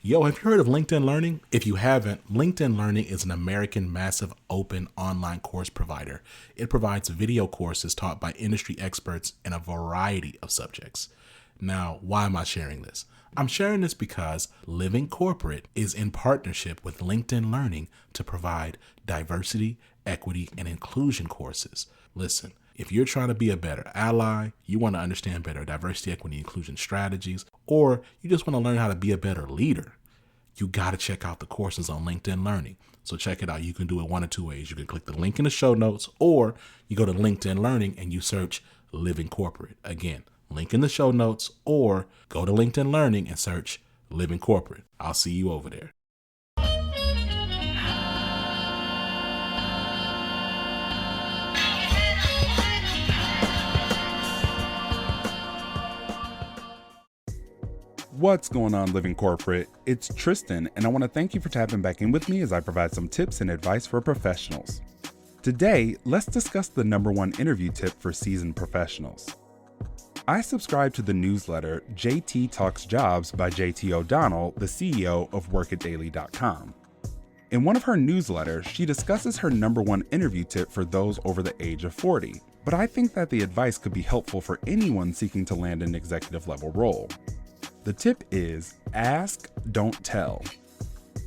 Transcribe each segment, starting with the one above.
Yo, have you heard of LinkedIn Learning? If you haven't, LinkedIn Learning is an American massive open online course provider. It provides video courses taught by industry experts in a variety of subjects. Now, why am I sharing this? I'm sharing this because Living Corporate is in partnership with LinkedIn Learning to provide diversity, equity, and inclusion courses. Listen, if you're trying to be a better ally, you want to understand better diversity, equity, inclusion strategies, or you just want to learn how to be a better leader, you got to check out the courses on LinkedIn Learning. So check it out. You can do it one of two ways. You can click the link in the show notes, or you go to LinkedIn Learning and you search Living Corporate. Again, link in the show notes, or go to LinkedIn Learning and search Living Corporate. I'll see you over there. What's going on, Living Corporate? It's Tristan, and I want to thank you for tapping back in with me as I provide some tips and advice for professionals. Today, let's discuss the number one interview tip for seasoned professionals. I subscribe to the newsletter JT Talks Jobs by JT O'Donnell, the CEO of WorkItDaily.com. In one of her newsletters, she discusses her number one interview tip for those over the age of 40, but I think that the advice could be helpful for anyone seeking to land an executive level role. The tip is ask, don't tell.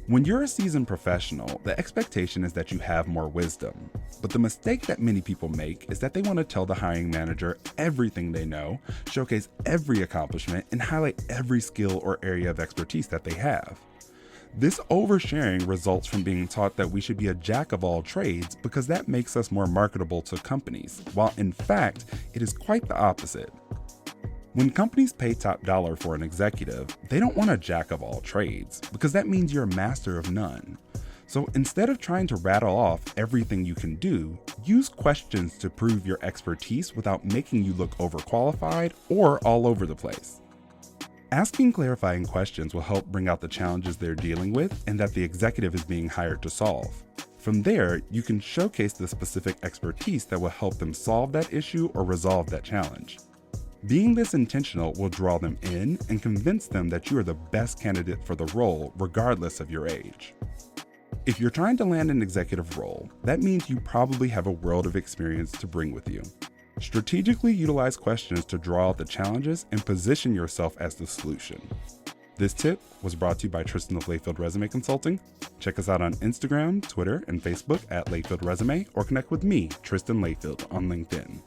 When you're a seasoned professional, the expectation is that you have more wisdom. But the mistake that many people make is that they want to tell the hiring manager everything they know, showcase every accomplishment, and highlight every skill or area of expertise that they have. This oversharing results from being taught that we should be a jack of all trades because that makes us more marketable to companies, while in fact, it is quite the opposite. When companies pay top dollar for an executive, they don't want a jack of all trades, because that means you're a master of none. So instead of trying to rattle off everything you can do, use questions to prove your expertise without making you look overqualified or all over the place. Asking clarifying questions will help bring out the challenges they're dealing with and that the executive is being hired to solve. From there, you can showcase the specific expertise that will help them solve that issue or resolve that challenge. Being this intentional will draw them in and convince them that you are the best candidate for the role, regardless of your age. If you're trying to land an executive role, that means you probably have a world of experience to bring with you. Strategically utilize questions to draw out the challenges and position yourself as the solution. This tip was brought to you by Tristan of Layfield Resume Consulting. Check us out on Instagram, Twitter, and Facebook at Layfield Resume, or connect with me, Tristan Layfield, on LinkedIn.